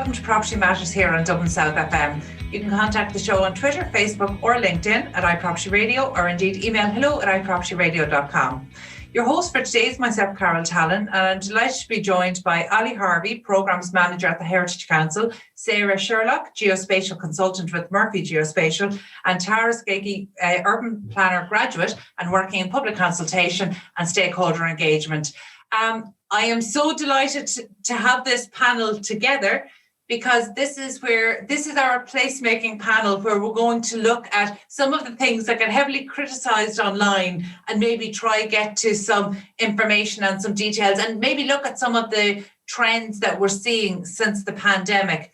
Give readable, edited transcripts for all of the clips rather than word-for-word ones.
welcome to Property Matters here on Dublin South FM. You can contact the show on Twitter, Facebook or LinkedIn at iPropertyRadio, or indeed email hello@iPropertyRadio.com. Your host for today is myself, Carol Tallon, and I'm delighted to be joined by Ali Harvey, Programmes Manager at the Heritage Council, Sarah Sherlock, Geospatial Consultant with Murphy Geospatial, and Tara Skeggy, Urban Planner Graduate and working in public consultation and stakeholder engagement. I am so delighted to have this panel together, because this is our placemaking panel, where we're going to look at some of the things that get heavily criticised online and maybe try get to some information and some details, and maybe look at some of the trends that we're seeing since the pandemic.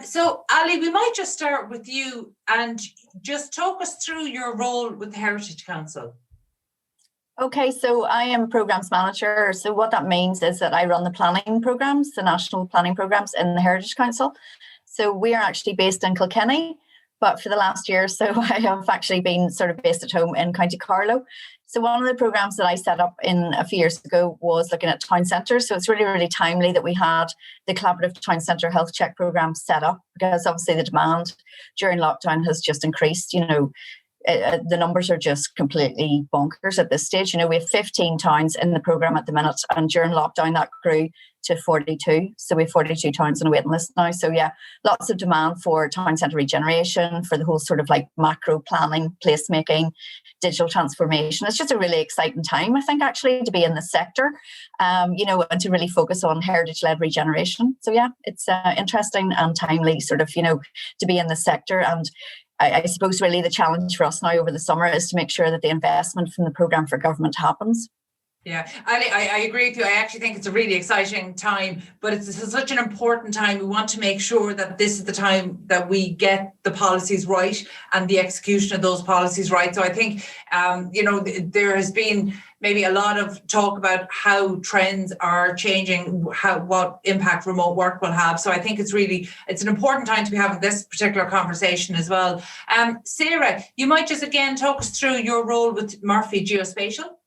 So Ali, we might just start with you and just talk us through your role with the Heritage Council. Okay, so I am Programmes Manager. So what that means is that I run the planning programmes, the national planning programmes in the Heritage Council. So we are actually based in Kilkenny, but for the last year or so, I have actually been sort of based at home in County Carlow. So one of the programmes that I set up in a few years ago was looking at town centres. So it's really, really timely that we had the Collaborative Town Centre Health Check programme set up, because obviously the demand during lockdown has just increased. The numbers are just completely bonkers at this stage. We have 15 towns in the programme at the minute, and during lockdown that grew to 42. So we have 42 towns on a waiting list now. So yeah, lots of demand for town centre regeneration, for the whole sort of like macro planning, placemaking, digital transformation. It's just a really exciting time, I think, actually, to be in the sector, and to really focus on heritage-led regeneration. So yeah, it's interesting and timely sort of, to be in the sector. And I suppose really the challenge for us now over the summer is to make sure that the investment from the programme for government happens. Yeah, I agree with you. I actually think it's a really exciting time, but it's such an important time. We want to make sure that this is the time that we get the policies right and the execution of those policies right. So I think, there has been maybe a lot of talk about how trends are changing, what impact remote work will have. So I think it's an important time to be having this particular conversation as well. Sarah, you might just again talk us through your role with Murphy Geospatial.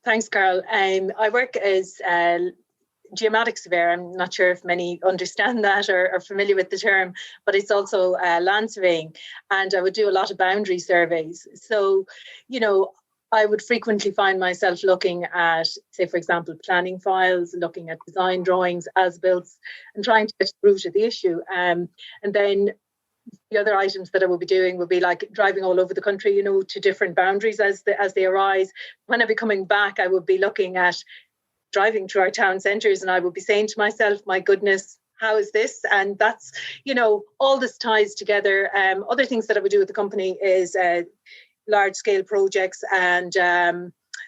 Thanks, Carol. I work as a geomatic surveyor. I'm not sure if many understand that or are familiar with the term, but it's also land surveying. And I would do a lot of boundary surveys. So, I would frequently find myself looking at, say, for example, planning files, looking at design drawings, as-builts, and trying to get to the root of the issue. And then the other items that I will be doing will be like driving all over the country, to different boundaries as they arise. When I be coming back, I would be looking at driving through our town centres, and I would be saying to myself, my goodness, how is this? And that's, all this ties together. Other things that I would do with the company is large scale projects and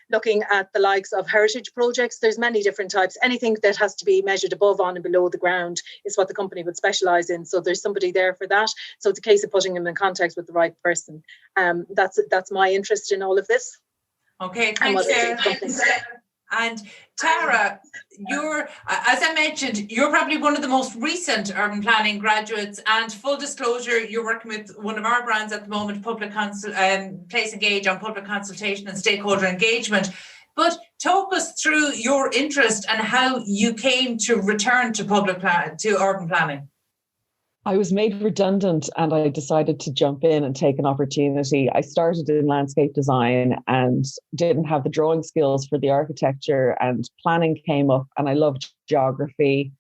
looking at the likes of heritage projects. There's many different types. Anything that has to be measured above, on and below the ground is what the company would specialise in. So there's somebody there for that. So it's a case of putting them in contact with the right person. That's my interest in all of this. Okay, thanks, Sarah. And Tara, as I mentioned, you're probably one of the most recent urban planning graduates, and full disclosure, you're working with one of our brands at the moment, Place Engage, on public consultation and stakeholder engagement. But talk us through your interest and how you came to return to urban planning. I was made redundant and I decided to jump in and take an opportunity. I started in landscape design and didn't have the drawing skills for the architecture, and planning came up, and I loved geography.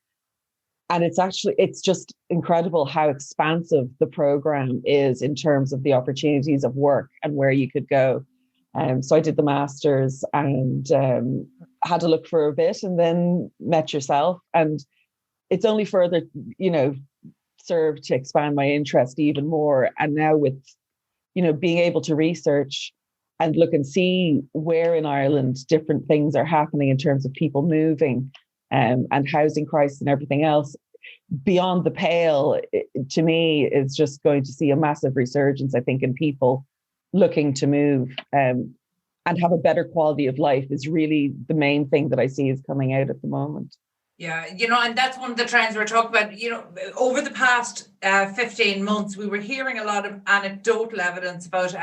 And it's just incredible how expansive the program is in terms of the opportunities of work and where you could go. So I did the master's and had to look for a bit, and then met yourself. And it's only further, served to expand my interest even more. And now with, being able to research and look and see where in Ireland different things are happening in terms of people moving and housing crisis and everything else, beyond the pale, to me, is just going to see a massive resurgence, I think, in people looking to move and have a better quality of life is really the main thing that I see is coming out at the moment. Yeah, and that's one of the trends we're talking about. Over the past 15 months, we were hearing a lot of anecdotal evidence about,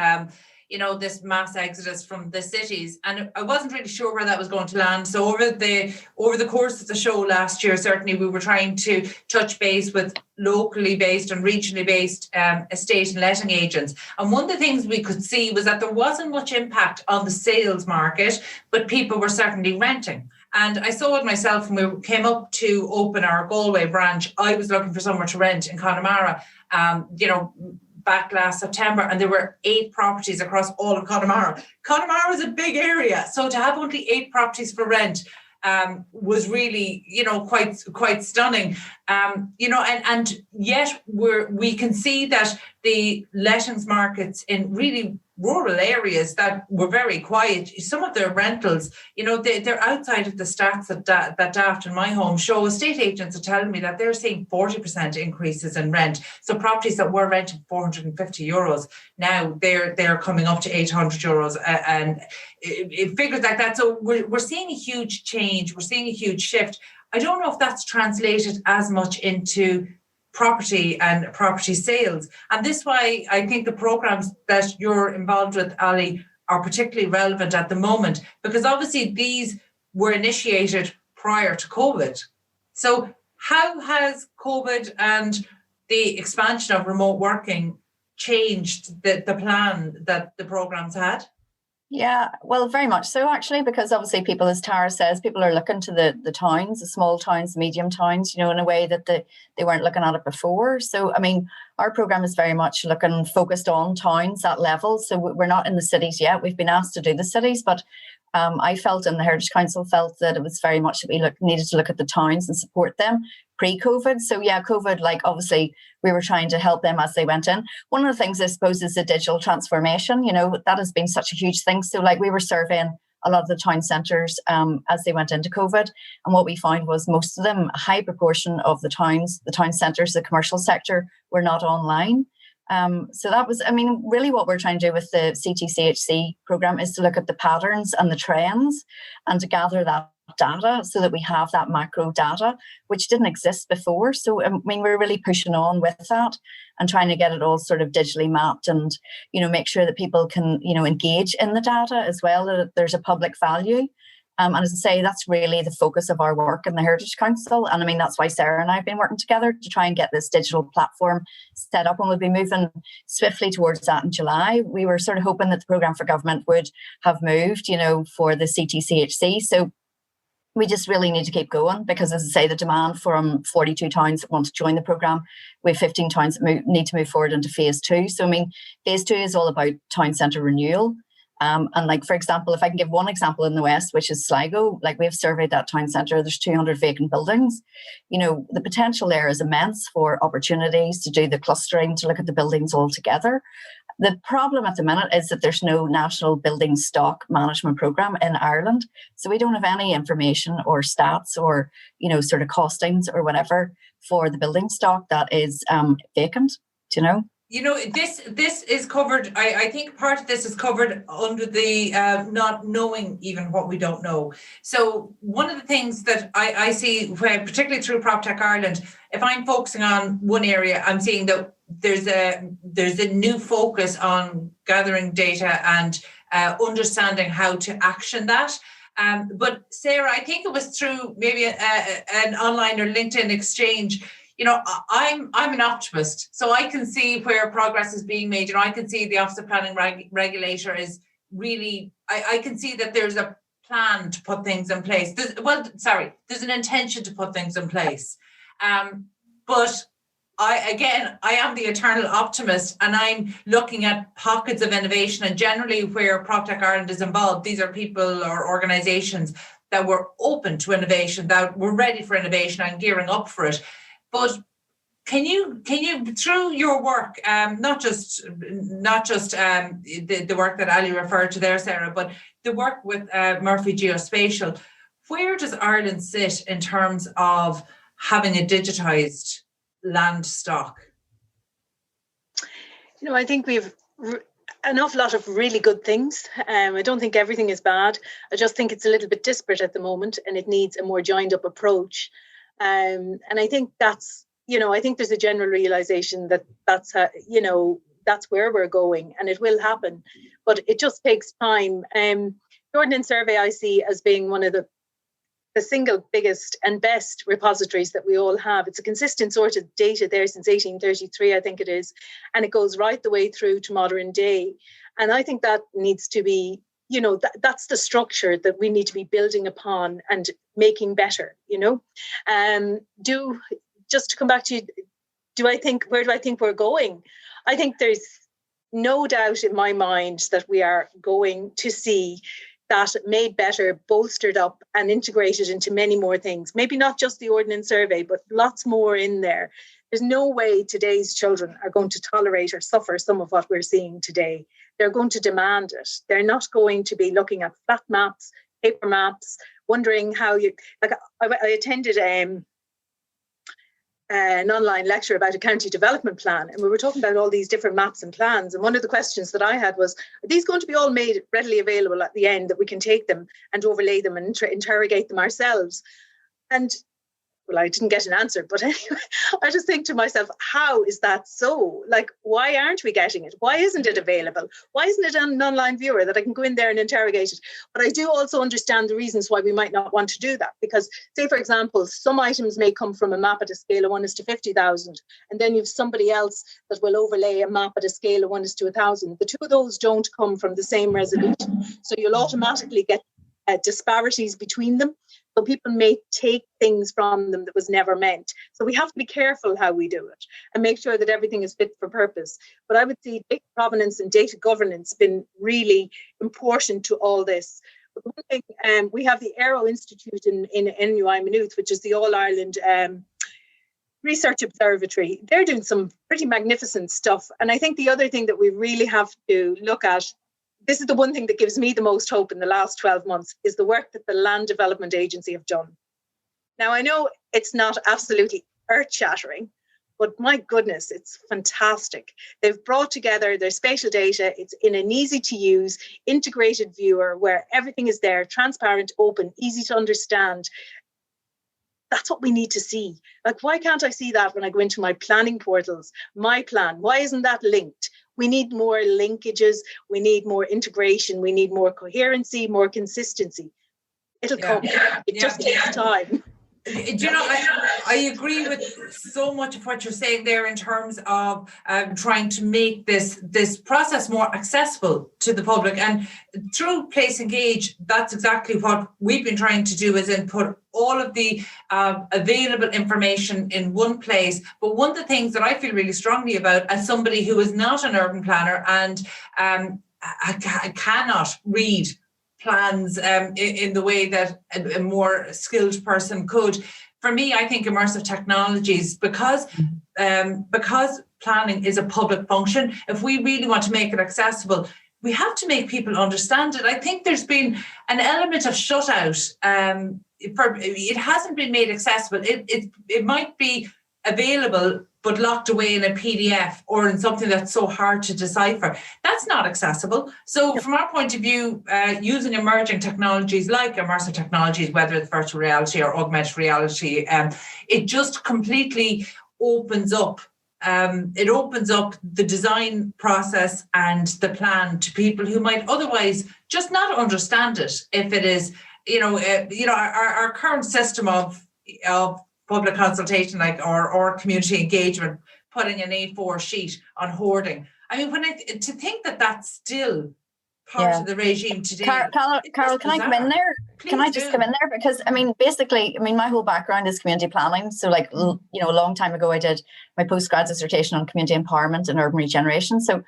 this mass exodus from the cities, and I wasn't really sure where that was going to land. So over the course of the show last year, certainly we were trying to touch base with locally based and regionally based estate and letting agents. And one of the things we could see was that there wasn't much impact on the sales market, but people were certainly renting. And I saw it myself when we came up to open our Galway branch. I was looking for somewhere to rent in Connemara, back last September, and there were 8 properties across all of Connemara. Connemara is a big area, so to have only 8 properties for rent was really, quite stunning. And yet we can see that the lettings markets in really rural areas that were very quiet, some of their rentals, they're outside of the stats that Daft and My Home show. Estate agents are telling me that they're seeing 40% increases in rent. So properties that were renting €450, now they're coming up to €800, and it figures like that. So we're seeing a huge change. We're seeing a huge shift. I don't know if that's translated as much into property and property sales. And this is why I think the programs that you're involved with, Ali, are particularly relevant at the moment, because obviously these were initiated prior to COVID. So how has COVID and the expansion of remote working changed the plan that the programs had? Yeah, well, very much so, actually, because obviously people, as Tara says, people are looking to the towns, the small towns, the medium towns, in a way that they weren't looking at it before. So, I mean, our programme is very much focused on towns, that level. So we're not in the cities yet. We've been asked to do the cities, but I felt, and the Heritage Council felt, that it was very much that we needed to look at the towns and support them pre-COVID. So yeah, COVID, obviously we were trying to help them as they went in. One of the things, I suppose, is the digital transformation. That has been such a huge thing. So we were surveying a lot of the town centres as they went into COVID. And what we found was most of them, a high proportion of the town centres, the commercial sector, were not online. So that was, really what we're trying to do with the CTCHC programme is to look at the patterns and the trends and to gather that data so that we have that macro data, which didn't exist before. So, we're really pushing on with that and trying to get it all sort of digitally mapped and, make sure that people can, engage in the data as well, that there's a public value. And as I say, that's really the focus of our work in the Heritage Council. And that's why Sarah and I have been working together to try and get this digital platform set up, and we'll be moving swiftly towards that in July. We were sort of hoping that the programme for government would have moved, for the CTCHC. So we just really need to keep going because, as I say, the demand from 42 towns that want to join the programme, we have 15 towns that need to move forward into phase 2. So, phase 2 is all about town centre renewal. And for example, if I can give one example in the West, which is Sligo, we have surveyed that town centre, there's 200 vacant buildings. The potential there is immense for opportunities to do the clustering, to look at the buildings all together. The problem at the minute is that there's no national building stock management programme in Ireland. So we don't have any information or stats or, sort of costings or whatever for the building stock that is vacant, This is covered. I think part of this is covered under the not knowing even what we don't know. So one of the things that I see, particularly through PropTech Ireland, if I'm focusing on one area, I'm seeing that there's a new focus on gathering data and understanding how to action that. But Sarah, I think it was through maybe an online or LinkedIn exchange. I'm an optimist, so I can see where progress is being made. I can see the Office of Planning Regulator is really, I can see that there's a plan to put things in place. There's an intention to put things in place. But I am the eternal optimist, and I'm looking at pockets of innovation, and generally where PropTech Ireland is involved, these are people or organisations that were open to innovation, that were ready for innovation and gearing up for it. But can you through your work, not just the work that Ali referred to there, Sarah, but the work with Murphy Geospatial, where does Ireland sit in terms of having a digitised land stock? I think we've an awful lot of really good things. I don't think everything is bad. I just think it's a little bit disparate at the moment, and it needs a more joined up approach. And I think that's, I think there's a general realization that that's where we're going, and it will happen. but it just takes time. The Ordnance Survey I see as being one of the single biggest and best repositories that we all have. It's a consistent sort of data there since 1833, I think it is, and it goes right the way through to modern day. And I think that needs to be, that's the structure that we need to be building upon and making better, just to come back to, where do I think we're going? I think there's no doubt in my mind that we are going to see that made better, bolstered up and integrated into many more things. Maybe not just the Ordnance Survey, but lots more in there. There's no way today's children are going to tolerate or suffer some of what we're seeing today. They're going to demand it. They're not going to be looking at flat maps, paper maps, wondering how I attended an online lecture about a county development plan, and we were talking about all these different maps and plans, and one of the questions that I had was, are these going to be all made readily available at the end, that we can take them and overlay them and interrogate them ourselves? And well, I didn't get an answer, but anyway, I just think to myself, how is that so? Like, why aren't we getting it? Why isn't it available? Why isn't it an online viewer that I can go in there and interrogate it? But I do also understand the reasons why we might not want to do that. Because, say, for example, some items may come from a map at a scale of 1:50,000, and then you've somebody else that will overlay a map at a scale of 1:1,000. The two of those don't come from the same resolution. So you'll automatically get disparities between them. So people may take things from them that was never meant. So we have to be careful how we do it and make sure that everything is fit for purpose. But I would see data provenance and data governance been really important to all this. But one thing, we have the Aero Institute in NUI Maynooth, which is the All-Ireland Research Observatory. They're doing some pretty magnificent stuff. And I think the other thing that we really have to look at, this is the one thing that gives me the most hope in the last 12 months, is the work that the Land Development Agency have done. Now, I know it's not absolutely earth-shattering, but my goodness, it's fantastic. They've brought together their spatial data. It's in an easy-to-use, integrated viewer where everything is there, transparent, open, easy to understand. That's what we need to see. Like, why can't I see that when I go into my planning portals, my plan? Why isn't that linked? We need more linkages. We need more integration. We need more coherency, more consistency. It'll come. It just takes time. Do you know, I agree with so much of what you're saying there in terms of trying to make this process more accessible to the public. And through Place Engage, that's exactly what we've been trying to do, is input all of the available information in one place. But one of the things that I feel really strongly about, as somebody who is not an urban planner and I cannot read plans in the way that a more skilled person could. For me, I think immersive technologies, because planning is a public function, if we really want to make it accessible, we have to make people understand it. I think there's been an element of shutout. It hasn't been made accessible. It might be available, but locked away in a PDF or in something that's so hard to decipher. That's not accessible. So from our point of view, using emerging technologies like immersive technologies, whether it's virtual reality or augmented reality, it just completely opens up. It opens up the design process and the plan to people who might otherwise just not understand it. If it is, our current system of public consultation, or community engagement, putting an A4 sheet on hoarding. I mean, to think that that's still part of the regime today. Carol, can I come in there? Please can I just come in there? Because, basically, my whole background is community planning. So, a long time ago, I did my postgrad dissertation on community empowerment and urban regeneration. So,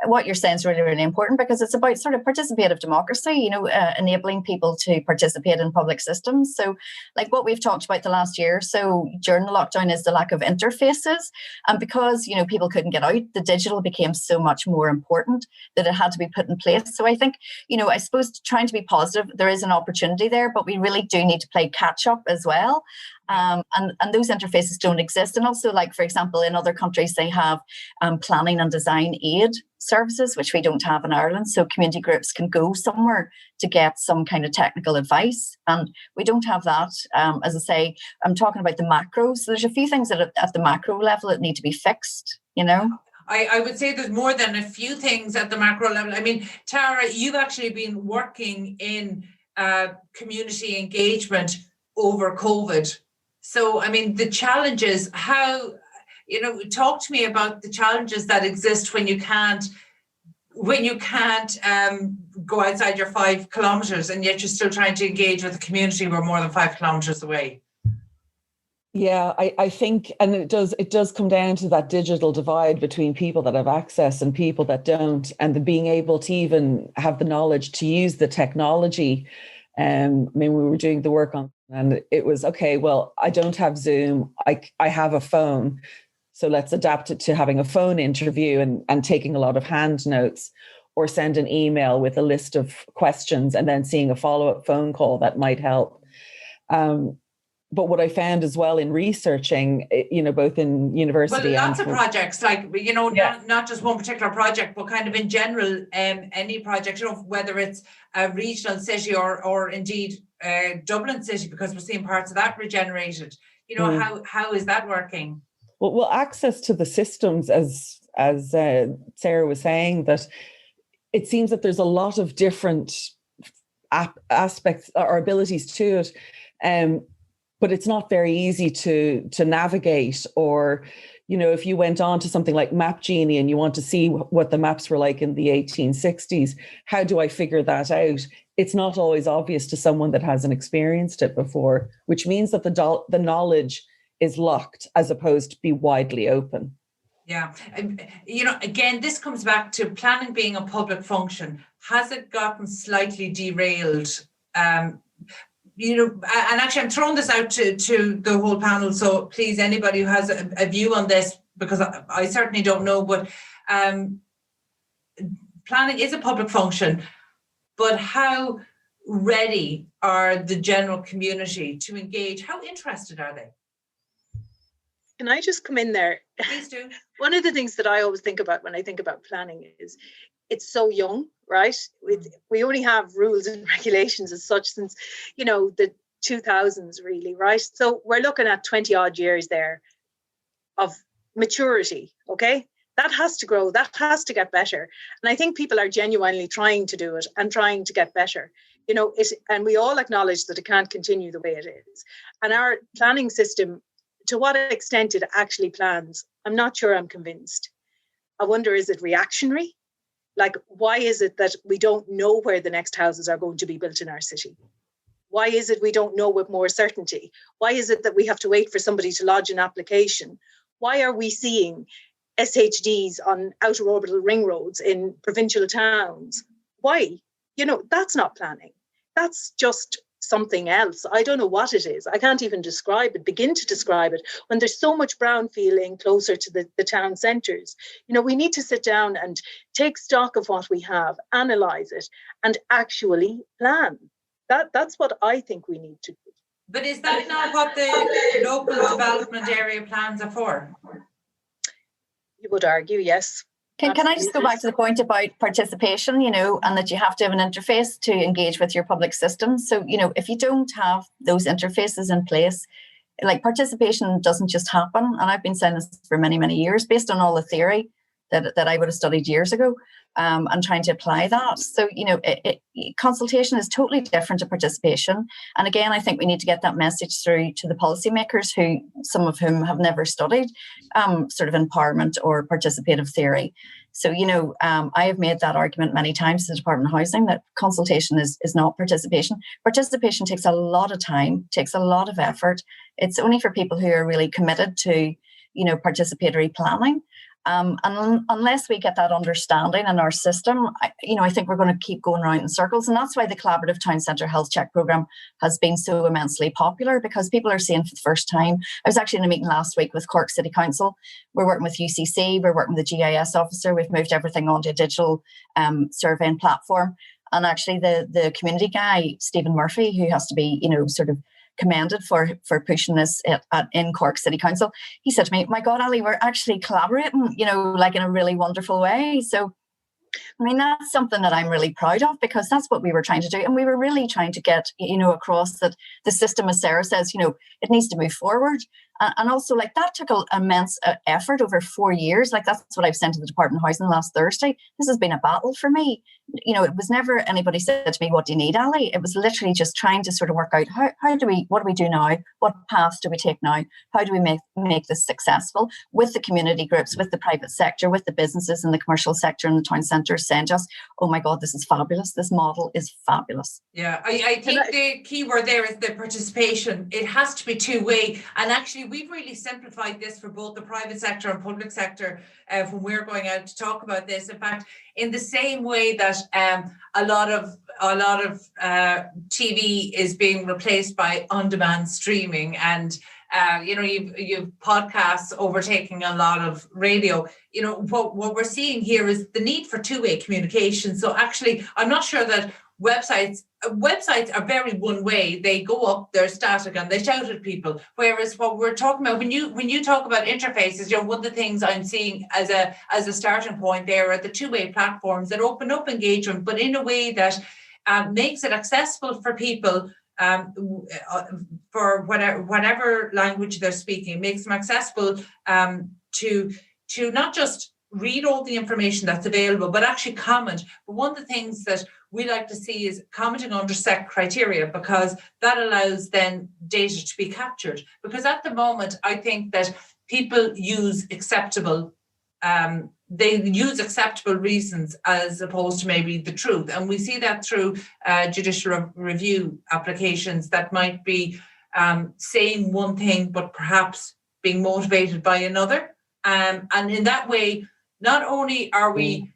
what you're saying is really, really important, because it's about sort of participative democracy, enabling people to participate in public systems. So, what we've talked about the last year or so during the lockdown is the lack of interfaces. And because, people couldn't get out, the digital became so much more important that it had to be put in place. So I think, I suppose, trying to be positive, there is an opportunity there, but we really do need to play catch up as well. And those interfaces don't exist. And also, for example, in other countries, they have planning and design aid services, which we don't have in Ireland. So community groups can go somewhere to get some kind of technical advice. And we don't have that. As I say, I'm talking about the macro. So there's a few things that at the macro level that need to be fixed, I would say there's more than a few things at the macro level. I mean, Tara, you've actually been working in community engagement over COVID. So, I mean, the challenges, how, talk to me about the challenges that exist when you can't go outside your 5 kilometers and yet you're still trying to engage with the community who are more than 5 kilometers away. Yeah, I think, and it does come down to that digital divide between people that have access and people that don't, and the being able to even have the knowledge to use the technology. I mean, we were doing the work on, and it was, okay, well, I don't have Zoom. I have a phone. So let's adapt it to having a phone interview and taking a lot of hand notes, or send an email with a list of questions and then seeing a follow-up phone call that might help. But what I found as well in researching, both in university and lots of projects, like, not just one particular project, but kind of in general, any project, whether it's a regional city or indeed Dublin city, because we're seeing parts of that regenerated. How is that working? Well, access to the systems, as Sarah was saying, that it seems that there's a lot of different aspects or abilities to it. But it's not very easy to navigate, or, if you went on to something like Map Genie and you want to see what the maps were like in the 1860s, how do I figure that out? It's not always obvious to someone that hasn't experienced it before, which means that the knowledge is locked as opposed to be widely open. Yeah. Again, this comes back to planning being a public function. Has it gotten slightly derailed? And actually I'm throwing this out to the whole panel, so please, anybody who has a view on this, because I certainly don't know, but planning is a public function, but how ready are the general community to engage? How interested are they? Can I just come in there? Please do. One of the things that I always think about when I think about planning is it's so young, right? We only have rules and regulations as such since, the 2000s, really, right? So we're looking at 20 odd years there of maturity, okay? That has to grow, that has to get better. And I think people are genuinely trying to do it and trying to get better. And we all acknowledge that it can't continue the way it is. And our planning system, to what extent it actually plans, I'm not sure I'm convinced. I wonder, is it reactionary? Like, why is it that we don't know where the next houses are going to be built in our city? Why is it we don't know with more certainty? Why is it that we have to wait for somebody to lodge an application? Why are we seeing SHDs on outer orbital ring roads in provincial towns? Why? That's not planning. That's just something else. I don't know what it is. I can't even begin to describe it when there's so much brownfielding closer to the town centres. We need to sit down and take stock of what we have, analyse it, and actually plan. That's what I think we need to do. But is that not what the local development area plans are for? You would argue, yes. Can I just go back to the point about participation, and that you have to have an interface to engage with your public systems. So, if you don't have those interfaces in place, like, participation doesn't just happen. And I've been saying this for many, many years, based on all the theory that I would have studied years ago, and trying to apply that. So, consultation is totally different to participation. And again, I think we need to get that message through to the policymakers, some of whom have never studied sort of empowerment or participative theory. So, I have made that argument many times to the Department of Housing that consultation is not participation. Participation takes a lot of time, takes a lot of effort. It's only for people who are really committed to, participatory planning. And unless we get that understanding in our system, I think we're going to keep going around in circles. And that's why the Collaborative Town Centre Health Check Programme has been so immensely popular, because people are seeing for the first time. I was actually in a meeting last week with Cork City Council. We're working with UCC, we're working with the GIS officer. We've moved everything onto a digital surveying platform. And actually the community guy, Stephen Murphy, who has to be, sort of commended for pushing this in Cork City Council. He said to me, "My God, Ali, we're actually collaborating, like in a really wonderful way." So, I mean, that's something that I'm really proud of, because that's what we were trying to do. And we were really trying to get, across that the system, as Sarah says, it needs to move forward. And also, like, that took an immense effort over 4 years. Like, that's what I've sent to the Department of Housing last Thursday. This has been a battle for me. You know, it was never anybody said to me, what do you need, Ali? It was literally just trying to sort of work out what do we do now? What paths do we take now? How do we make this successful with the community groups, with the private sector, with the businesses in the commercial sector and the town centres saying just, oh my God, this is fabulous. This model is fabulous. Yeah, I think the key word there is the participation. It has to be two-way. And actually, we've really simplified this for both the private sector and public sector when we're going out to talk about this. In fact, in the same way that a lot of TV is being replaced by on-demand streaming, and you've podcasts overtaking a lot of radio. You know, what we're seeing here is the need for two-way communication. So actually, I'm not sure that websites are very one way. They go up, they're static, and they shout at people. Whereas what we're talking about, when you talk about interfaces, one of the things I'm seeing as a starting point there are the two-way platforms that open up engagement, but in a way that makes it accessible for people for whatever language they're speaking. It makes them accessible to not just read all the information that's available, but actually comment. But one of the things that we like to see is commenting under set criteria, because that allows then data to be captured. Because at the moment, I think that people use acceptable reasons as opposed to maybe the truth. And we see that through judicial review applications that might be saying one thing, but perhaps being motivated by another. And in that way, not only are we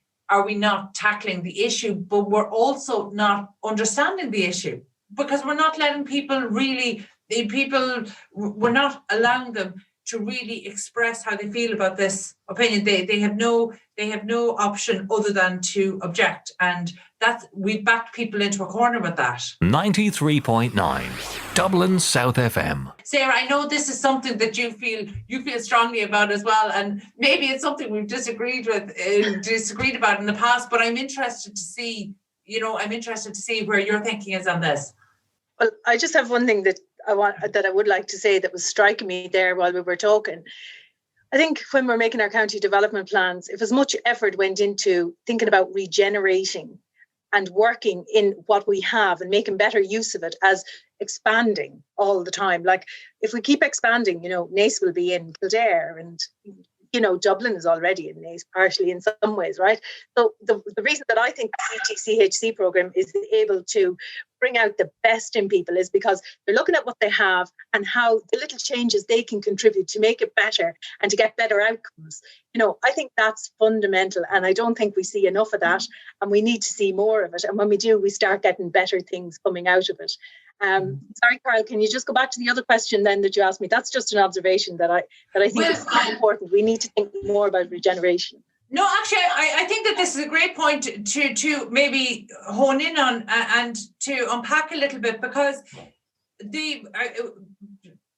not tackling the issue, but we're also not understanding the issue, because we're not letting we're not allowing them to really express how they feel about this opinion. They have no option other than to object, and we've backed people into a corner with that. 93.9 Dublin South FM. Sarah, I know this is something that you feel strongly about as well, and maybe it's something we've disagreed about in the past. But I'm interested to see, where your thinking is on this. Well, I just have one thing that I would like to say that was striking me there while we were talking. I think when we're making our county development plans, if as much effort went into thinking about regenerating and working in what we have and making better use of it as expanding all the time. Like, if we keep expanding, Naas will be in Kildare, and Dublin is already in Naas, partially in some ways, right? So the reason that I think the CTCHC program is able to bring out the best in people is because they're looking at what they have and how the little changes they can contribute to make it better and to get better outcomes. I think that's fundamental, and I don't think we see enough of that, and we need to see more of it. And when we do, we start getting better things coming out of it. Sorry, Carol, can you just go back to the other question then that you asked me? That's just an observation that I think is so important. We need to think more about regeneration. No, actually, I think that this is a great point to maybe hone in on and to unpack a little bit, because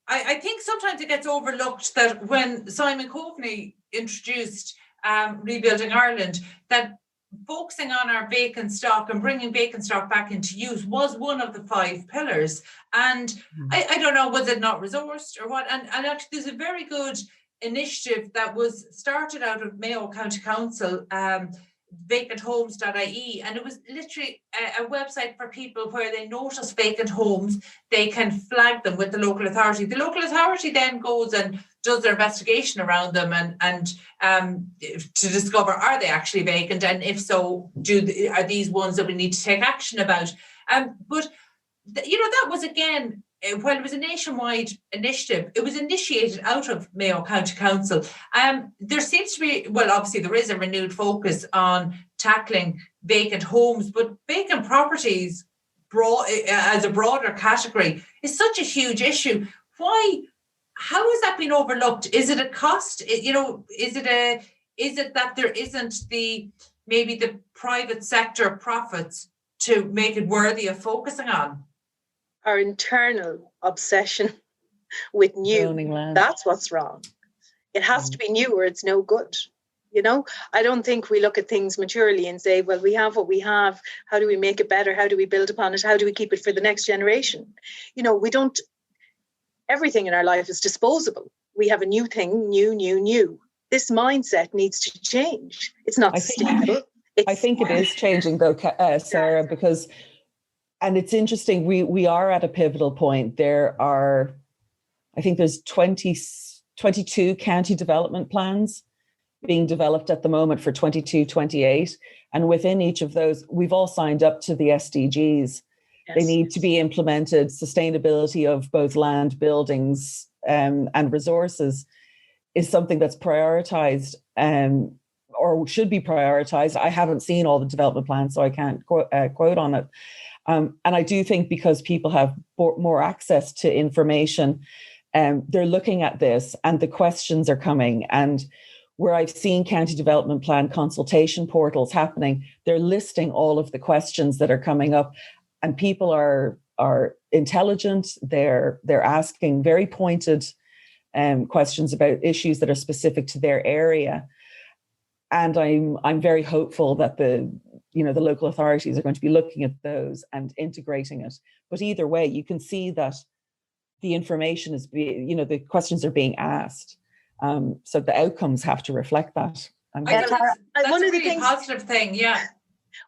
I think sometimes it gets overlooked that when Simon Coveney introduced Rebuilding Ireland, that focusing on our vacant stock and bringing vacant stock back into use was one of the 5 pillars. And I don't know, was it not resourced or what? And actually, there's a very good initiative that was started out of Mayo County Council, vacanthomes.ie, and it was literally a website for people where they notice vacant homes, they can flag them with the local authority. The local authority then goes and does their investigation around them and to discover, are they actually vacant, and if so, are these ones that we need to take action about? But that was, again, while it was a nationwide initiative, it was initiated out of Mayo County Council. There seems to be, obviously there is a renewed focus on tackling vacant homes, but vacant properties as a broader category is such a huge issue. How has that been overlooked? Is it a cost? Is it that there isn't maybe the private sector profits to make it worthy of focusing on? Our internal obsession with new, that's what's wrong. It has to be new or it's no good. I don't think we look at things maturely and say, well, we have what we have. How do we make it better? How do we build upon it? How do we keep it for the next generation? We don't. everything in our life is disposable. We have a new thing, new. This mindset needs to change. It's not sustainable. I think it is changing though, Sarah, because, and it's interesting, we are at a pivotal point. I think there's 22 county development plans being developed at the moment for 22-28. And within each of those, we've all signed up to the SDGs. Yes. They need to be implemented. Sustainability of both land, buildings, and resources is something that's prioritized or should be prioritized. I haven't seen all the development plans, so I can't quote on it. And I do think because people have more access to information, they're looking at this and the questions are coming. And where I've seen county development plan consultation portals happening, they're listing all of the questions that are coming up, and people are intelligent. They're asking very pointed questions about issues that are specific to their area. And I'm very hopeful that the local authorities are going to be looking at those and integrating it. But either way, you can see that the information is the questions are being asked. So the outcomes have to reflect that. That's one of the really positive thing, yeah.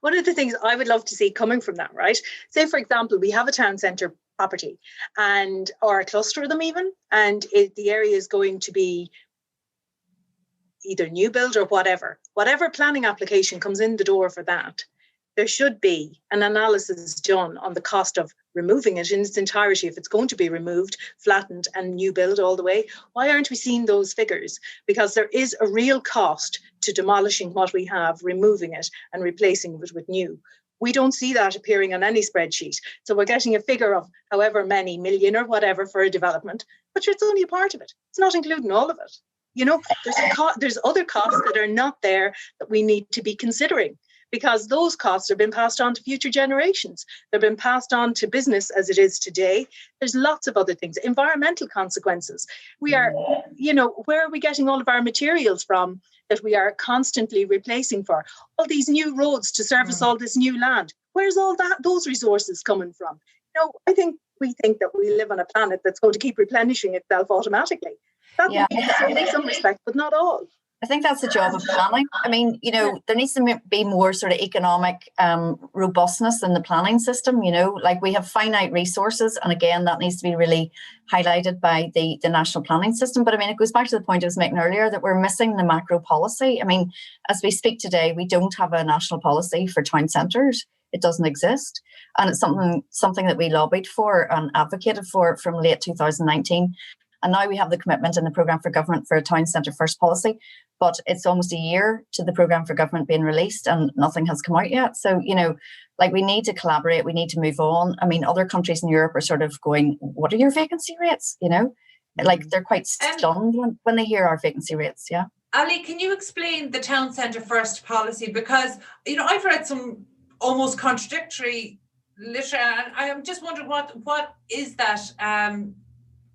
One of the things I would love to see coming from that, right? Say, for example, we have a town centre property or a cluster of them even, and the area is going to be either new build or whatever planning application comes in the door for that, there should be an analysis done on the cost of removing it in its entirety. If it's going to be removed, flattened and new build all the way, why aren't we seeing those figures? Because there is a real cost to demolishing what we have, removing it and replacing it with new. We don't see that appearing on any spreadsheet. So we're getting a figure of however many million or whatever for a development, but it's only a part of it. It's not including all of it. There's other costs that are not there that we need to be considering, because those costs have been passed on to future generations. They've been passed on to business as it is today. There's lots of other things, environmental consequences. We are, where are we getting all of our materials from that we are constantly replacing for? All these new roads to service all this new land. Where's all those resources coming from? I think we think that we live on a planet that's going to keep replenishing itself automatically. That would be so in some respect, but not all. I think that's the job of planning. I mean, there needs to be more sort of economic robustness in the planning system. Like we have finite resources. And again, that needs to be really highlighted by the national planning system. But I mean, it goes back to the point I was making earlier that we're missing the macro policy. I mean, as we speak today, we don't have a national policy for town centres. It doesn't exist. And it's something that we lobbied for and advocated for from late 2019. And now we have the commitment in the Programme for Government for a Town Centre First policy, but it's almost a year to the Programme for Government being released and nothing has come out yet. So, we need to collaborate, we need to move on. I mean, other countries in Europe are sort of going, what are your vacancy rates? Like they're quite stunned when they hear our vacancy rates, yeah. Ali, can you explain the Town Centre First policy? Because, I've read some almost contradictory literature and I am just wondering what is that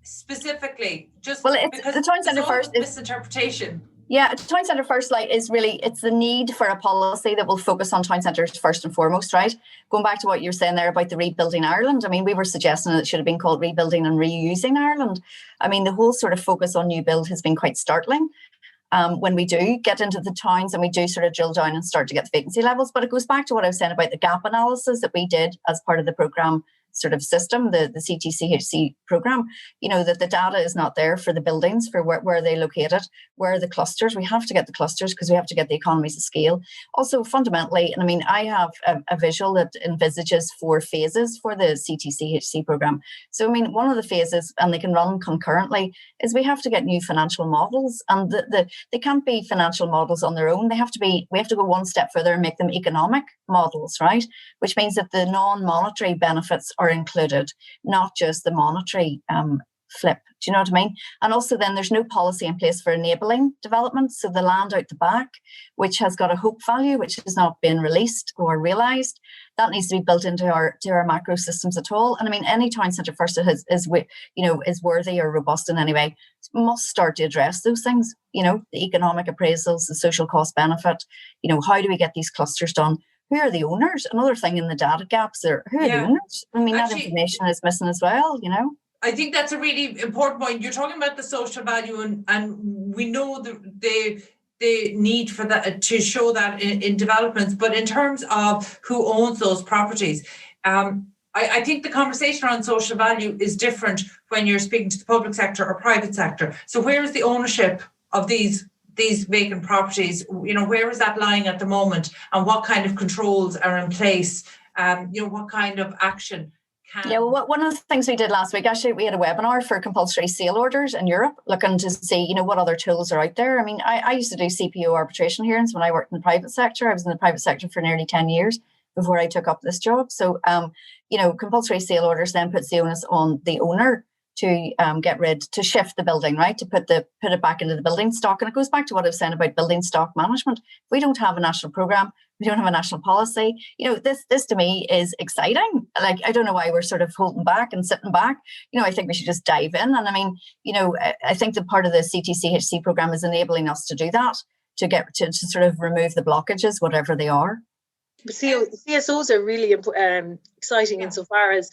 specifically? Just because the Town Centre First is misinterpretation. Yeah, Town Centre First is really, it's the need for a policy that will focus on town centres first and foremost, right? Going back to what you're saying there about the Rebuilding Ireland, I mean, we were suggesting it should have been called Rebuilding and Reusing Ireland. I mean, the whole sort of focus on new build has been quite startling when we do get into the towns and we do sort of drill down and start to get the vacancy levels. But it goes back to what I was saying about the gap analysis that we did as part of the programme sort of system, the CTCHC program, that the data is not there for the buildings, for where they located, where are the clusters. We have to get the clusters because we have to get the economies of scale. Also, fundamentally, and I mean, I have a visual that envisages 4 phases for the CTCHC program. So, I mean, one of the phases, and they can run concurrently, is we have to get new financial models, and they can't be financial models on their own. We have to go one step further and make them economic models, right? Which means that the non-monetary benefits are included, not just the monetary flip. Do you know what I mean? And also then there's no policy in place for enabling development. So the land out the back, which has got a hope value, which has not been released or realised, that needs to be built into our macro systems at all. And I mean, any town centre first that is worthy or robust in any way must start to address those things. The economic appraisals, the social cost benefit. How do we get these clusters done? Who are the owners? Another thing in the data gaps there. Who are the owners? I mean, that information is missing as well, I think that's a really important point. You're talking about the social value, and we know the need for that to show that in developments. But in terms of who owns those properties, I think the conversation around social value is different when you're speaking to the public sector or private sector. So where is the ownership of these vacant properties? Where is that lying at the moment, and what kind of controls are in place? What kind of action can... Yeah, well, one of the things we did last week, actually, we had a webinar for compulsory sale orders in Europe, looking to see, what other tools are out there. I mean, I used to do CPO arbitration hearings when I worked in the private sector. I was in the private sector for nearly 10 years before I took up this job. So, compulsory sale orders then puts the onus on the owner to to shift the building, right? To put it back into the building stock. And it goes back to what I was saying about building stock management. If we don't have a national programme, we don't have a national policy. This to me is exciting. Like, I don't know why we're sort of holding back and sitting back. I think we should just dive in. And I mean, I think that part of the CTCHC programme is enabling us to do that, to sort of remove the blockages, whatever they are. But CSOs are really exciting insofar as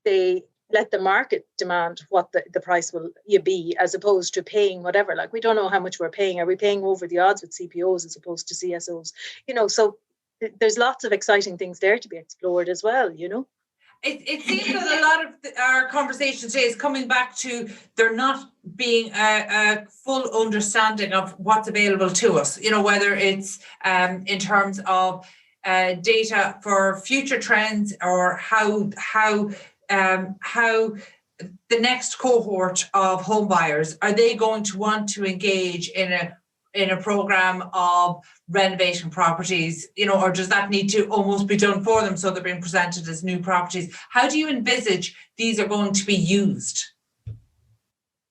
they let the market demand what the price will be, as opposed to paying whatever. Like, we don't know how much we're paying. Are we paying over the odds with CPOs as opposed to CSOs? So there's lots of exciting things there to be explored as well, It seems that a lot of our conversation today is coming back to there not being a full understanding of what's available to us, whether it's in terms of data for future trends, or how the next cohort of home buyers, are they going to want to engage in a program of renovating properties, or does that need to almost be done for them, so they're being presented as new properties? How do you envisage these are going to be used,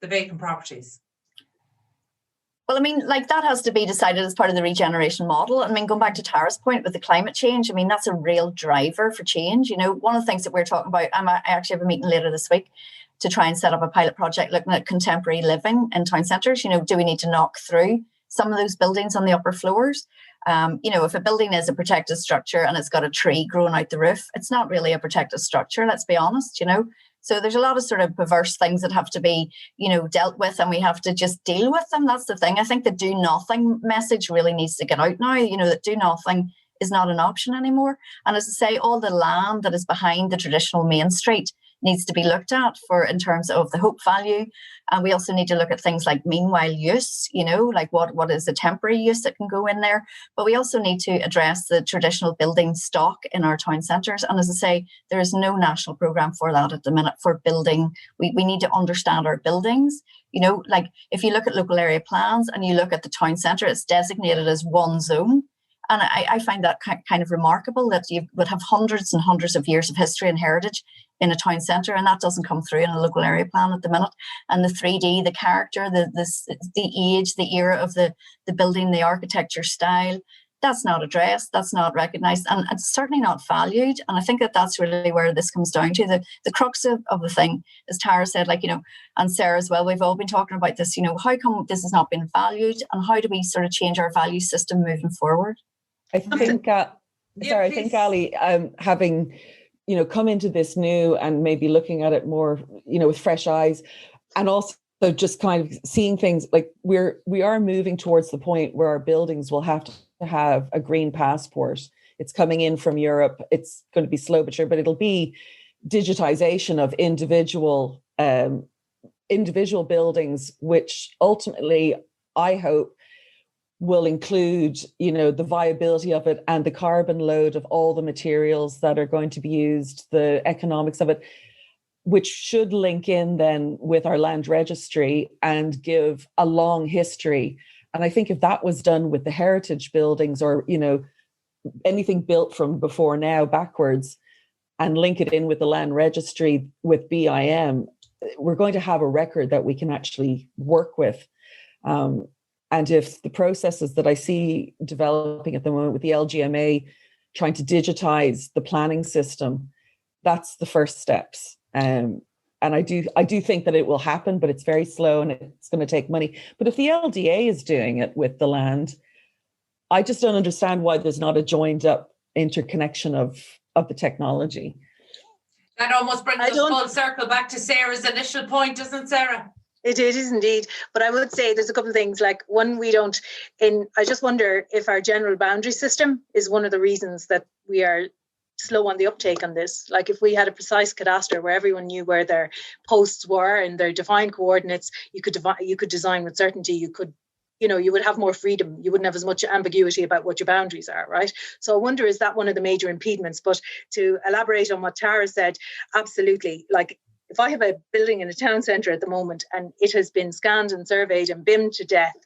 the vacant properties? Well, I mean, that has to be decided as part of the regeneration model. I mean, going back to Tara's point with the climate change, I mean, that's a real driver for change. One of the things that we're talking about, I actually have a meeting later this week to try and set up a pilot project looking at contemporary living in town centres. Do we need to knock through some of those buildings on the upper floors? If a building is a protected structure and it's got a tree growing out the roof, it's not really a protected structure, let's be honest, So there's a lot of sort of perverse things that have to be, dealt with, and we have to just deal with them. That's the thing. I think the do nothing message really needs to get out now, that do nothing is not an option anymore. And as I say, all the land that is behind the traditional main street needs to be looked at in terms of the hope value. And we also need to look at things like meanwhile use, like what is the temporary use that can go in there. But we also need to address the traditional building stock in our town centres. And as I say, there is no national programme for that at the minute, for building. We need to understand our buildings. Like, if you look at local area plans and you look at the town centre, it's designated as one zone. And I find that kind of remarkable, that you would have hundreds and hundreds of years of history and heritage in a town centre, and that doesn't come through in a local area plan at the minute. And the 3D, the character, the age, the era of the building, the architecture style, that's not addressed, that's not recognised, and it's certainly not valued. And I think that's really where this comes down to. The crux of the thing, as Tara said, and Sarah as well, we've all been talking about this, how come this has not been valued, and how do we sort of change our value system moving forward? I think, I think, Ali, having, come into this new and maybe looking at it more, with fresh eyes, and also just kind of seeing things like we are moving towards the point where our buildings will have to have a green passport. It's coming in from Europe. It's going to be slow but sure, but it'll be digitization of individual buildings, which ultimately, I hope, will include, the viability of it and the carbon load of all the materials that are going to be used, the economics of it, which should link in then with our land registry and give a long history. And I think if that was done with the heritage buildings, or, anything built from before now backwards, and link it in with the land registry with BIM, we're going to have a record that we can actually work with. And if the processes that I see developing at the moment with the LGMA trying to digitize the planning system, that's the first steps. And I do think that it will happen, but it's very slow and it's going to take money. But if the LDA is doing it with the land, I just don't understand why there's not a joined up interconnection of the technology. That almost brings us full circle back to Sarah's initial point, doesn't it, Sarah? It is indeed. But I would say there's a couple of things. Like, one, I just wonder if our general boundary system is one of the reasons that we are slow on the uptake on this. Like, if we had a precise cadastre where everyone knew where their posts were and their defined coordinates, you could design with certainty. You would have more freedom. You wouldn't have as much ambiguity about what your boundaries are, right? So I wonder, is that one of the major impediments? But to elaborate on what Tara said, absolutely. Like, if I have a building in a town centre at the moment and it has been scanned and surveyed and BIMmed to death,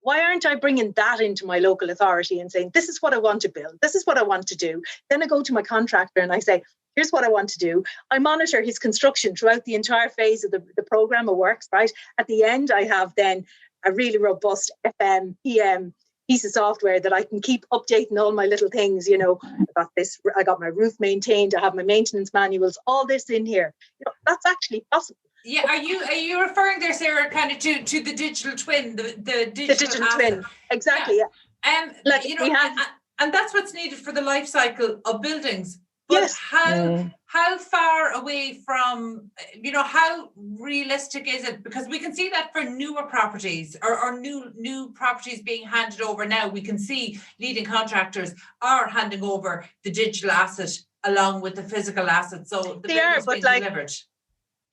why aren't I bringing that into my local authority and saying, this is what I want to build, this is what I want to do? Then I go to my contractor and I say, here's what I want to do. I monitor his construction throughout the entire phase of the programme of works, right? At the end, I have then a really robust FM, PM piece of software that I can keep updating all my little things. I got my roof maintained, I have my maintenance manuals, all this in here. That's actually possible. Yeah, are you referring there, Sarah, kind of to the digital twin, the digital twin? Exactly. Yeah. And that's what's needed for the life cycle of buildings. But yes. How far away from, how realistic is it? Because we can see that for newer properties or new properties being handed over now, we can see leading contractors are handing over the digital asset along with the physical asset. So the building's being delivered.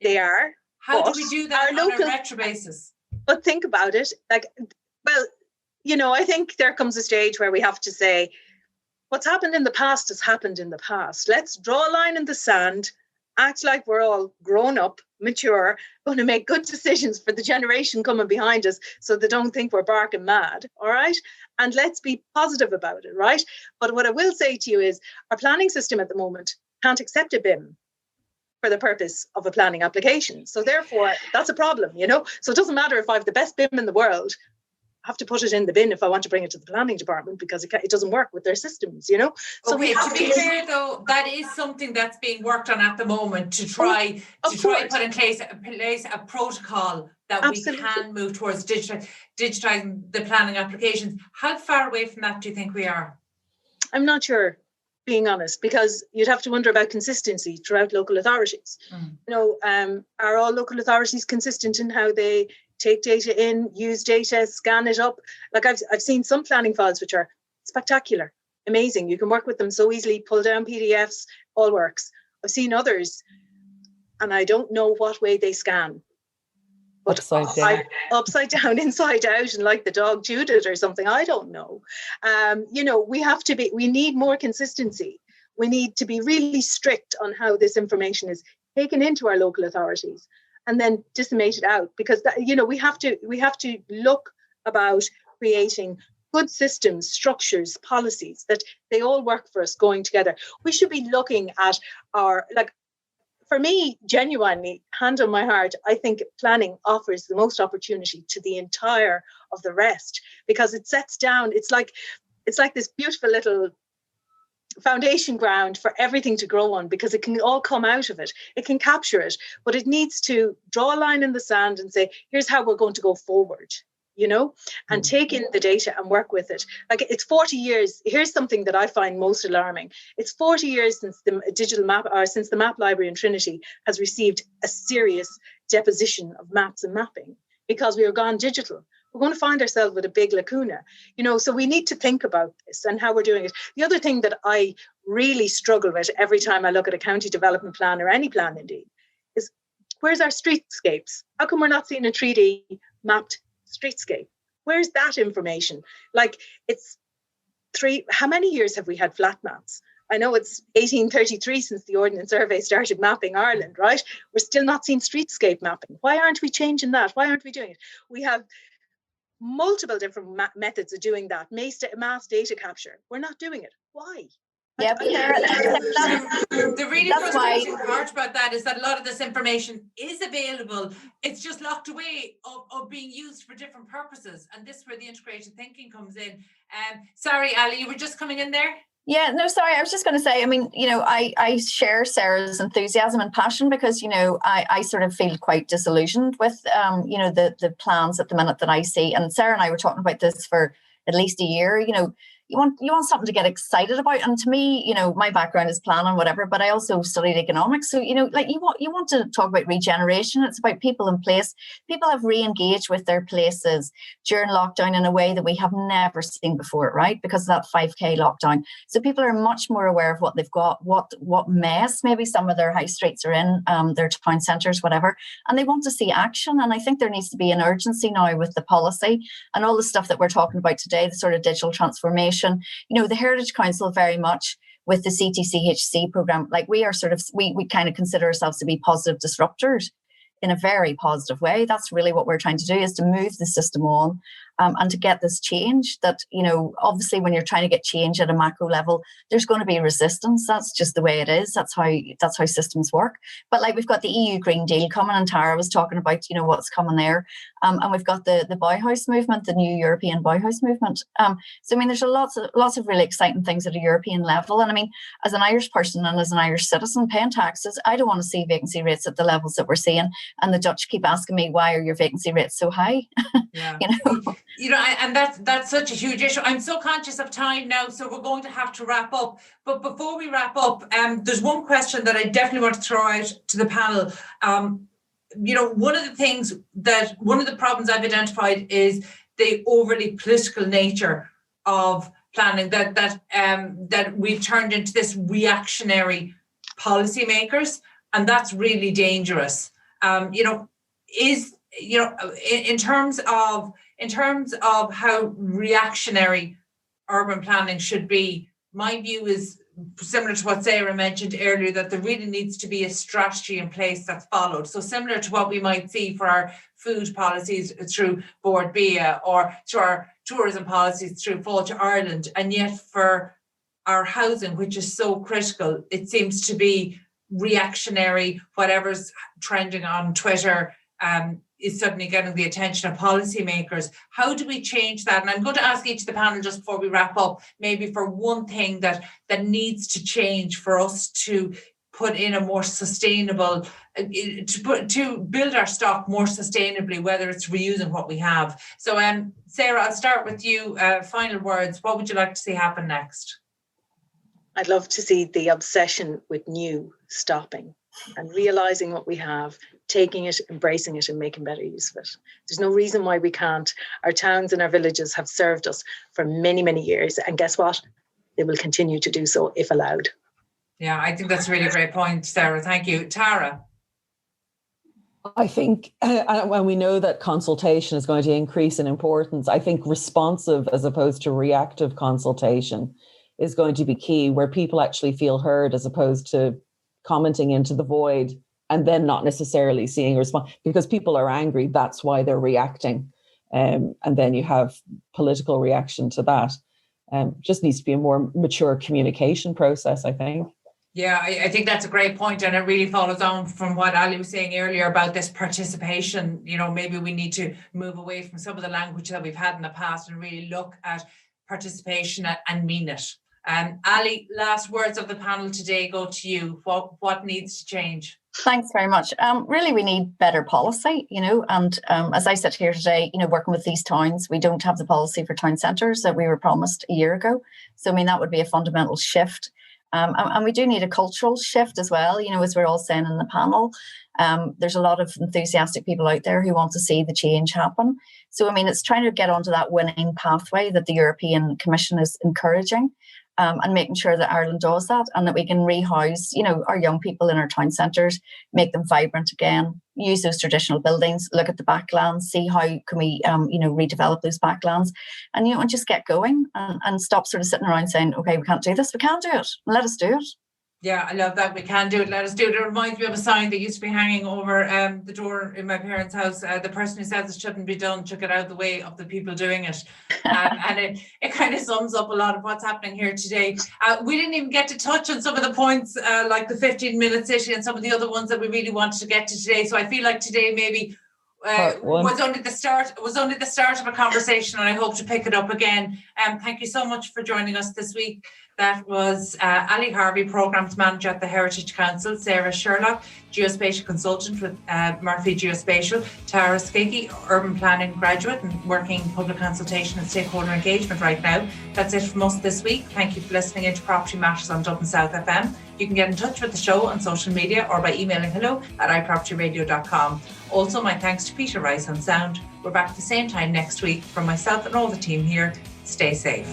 They are. How do we do that on a retro basis? But think about it. I think there comes a stage where we have to say, what's happened in the past has happened in the past. Let's draw a line in the sand, act like we're all grown up, mature, going to make good decisions for the generation coming behind us so they don't think we're barking mad, all right? And let's be positive about it, right? But what I will say to you is our planning system at the moment can't accept a BIM for the purpose of a planning application. So therefore, that's a problem, So it doesn't matter if I have the best BIM in the world. I have to put it in the bin if I want to bring it to the planning department because it doesn't work with their systems, So to be fair, though, that is something that's being worked on at the moment to try put in place a protocol that Absolutely. We can move towards digitizing the planning applications. How far away from that do you think we are? I'm not sure, being honest, because you'd have to wonder about consistency throughout local authorities. Are all local authorities consistent in how they take data in, use data, scan it up? Like I've seen some planning files which are spectacular, amazing. You can work with them so easily, pull down PDFs, all works. I've seen others, and I don't know what way they scan. But upside down, inside out, and like the dog Judith or something, I don't know. We need more consistency. We need to be really strict on how this information is taken into our local authorities and then disseminate it out, because we have to look about creating good systems, structures, policies that they all work for us going together. We should be looking at for me, genuinely, hand on my heart, I think planning offers the most opportunity to the entire of the rest, because it sets down, it's like this beautiful little foundation ground for everything to grow on, because it can all come out of it. It can capture it, but it needs to draw a line in the sand and say, here's how we're going to go forward, and take in the data and work with it. Like, it's 40 years. Here's something that I find most alarming. It's 40 years since the digital map, or since the map library in Trinity has received a serious deposition of maps and mapping, because we are gone digital. We're going to find ourselves with a big lacuna, so we need to think about this and how we're doing it. The other thing that I really struggle with every time I look at a county development plan, or any plan indeed, is where's our streetscapes? How come we're not seeing a 3D mapped streetscape? Where's that information? Like, how many years have we had flat maps? I know it's 1833 since the Ordnance Survey started mapping Ireland, right? We're still not seeing streetscape mapping. Why aren't we changing that? Why aren't we doing it? We have multiple different methods of doing that. Mass data capture. We're not doing it. Why? Yeah, but the really frustrating part about that is that a lot of this information is available. It's just locked away of being used for different purposes. And this is where the integrated thinking comes in. Sorry, Ali, you were just coming in there? Yeah, no, sorry. I was just going to say, I share Sarah's enthusiasm and passion, because, I sort of feel quite disillusioned with, the plans at the minute that I see. And Sarah and I were talking about this for at least a year. you want something to get excited about. And to me, my background is planning, whatever, but I also studied economics. So, like you want to talk about regeneration. It's about people in place. People have re-engaged with their places during lockdown in a way that we have never seen before, right? Because of that 5K lockdown. So people are much more aware of what they've got, what mess maybe some of their high streets are in, their town centres, whatever, and they want to see action. And I think there needs to be an urgency now with the policy and all the stuff that we're talking about today, the sort of digital transformation. The Heritage Council very much with the CTCHC programme, like we are we kind of consider ourselves to be positive disruptors in a very positive way. That's really what we're trying to do, is to move the system on and to get this change that, obviously when you're trying to get change at a macro level, there's going to be resistance. That's just the way it is. That's how systems work. But like we've got the EU Green Deal coming, and Tara was talking about, what's coming there. And we've got the Bauhaus movement, the new European Bauhaus movement. So, I mean, there's lots of really exciting things at a European level. And I mean, as an Irish person and as an Irish citizen paying taxes, I don't want to see vacancy rates at the levels that we're seeing. And the Dutch keep asking me, why are your vacancy rates so high? Yeah. And that's such a huge issue. I'm so conscious of time now, so we're going to have to wrap up. But before we wrap up, there's one question that I definitely want to throw out to the panel. One of the problems I've identified is the overly political nature of planning, that we've turned into this reactionary policymakers, and that's really dangerous. In terms of how reactionary urban planning should be, my view is similar to what Sarah mentioned earlier, that there really needs to be a strategy in place that's followed. So similar to what we might see for our food policies through Board Bia, or through our tourism policies through Fáilte Ireland. And yet for our housing, which is so critical, it seems to be reactionary. Whatever's trending on Twitter is suddenly getting the attention of policymakers. How do we change that? And I'm going to ask each of the panel, just before we wrap up, maybe for one thing that needs to change for us to put in a more sustainable, to build our stock more sustainably, whether it's reusing what we have. So Sarah, I'll start with you. Final words. What would you like to see happen next? I'd love to see the obsession with new stopping and realising what we have, taking it, embracing it, and making better use of it. There's no reason why we can't. Our towns and our villages have served us for many, many years. And guess what? They will continue to do so if allowed. Yeah, I think that's a really great point, Sarah. Thank you. Tara? I think when we know that consultation is going to increase in importance, I think responsive as opposed to reactive consultation is going to be key, where people actually feel heard as opposed to commenting into the void and then not necessarily seeing a response, because people are angry. That's why they're reacting. And then you have political reaction to that. Just needs to be a more mature communication process, I think. Yeah, I think that's a great point, and it really follows on from what Ali was saying earlier about this participation. Maybe we need to move away from some of the language that we've had in the past and really look at participation and mean it. Ali, last words of the panel today go to you. What needs to change? Thanks very much. Really, we need better policy, and as I sit here today, working with these towns, we don't have the policy for town centres that we were promised a year ago. So, I mean, that would be a fundamental shift. And we do need a cultural shift as well, as we're all saying in the panel. There's a lot of enthusiastic people out there who want to see the change happen. So, I mean, it's trying to get onto that winning pathway that the European Commission is encouraging. And making sure that Ireland does that, and that we can rehouse, our young people in our town centres, make them vibrant again, use those traditional buildings, look at the backlands, see how can we, redevelop those backlands, and, and just get going and stop sort of sitting around saying, okay, we can't do this, we can't do it, let us do it. Yeah, I love that. We can do it. Let us do it. It reminds me of a sign that used to be hanging over the door in my parents' house. The person who says it shouldn't be done took it out of the way of the people doing it. And it kind of sums up a lot of what's happening here today. We didn't even get to touch on some of the points like the 15-minute city and some of the other ones that we really wanted to get to today. So I feel like today maybe was only the start of a conversation, and I hope to pick it up again. Thank you so much for joining us this week. That was Ali Harvey, Programmes Manager at the Heritage Council, Sarah Sherlock, Geospatial Consultant with Murphy Geospatial, Tara Skeggy, Urban Planning Graduate and working in public consultation and stakeholder engagement right now. That's it from us this week. Thank you for listening into Property Matters on Dublin South FM. You can get in touch with the show on social media or by emailing hello@ipropertyradio.com. Also, my thanks to Peter Rice on sound. We're back at the same time next week. From myself and all the team here, stay safe.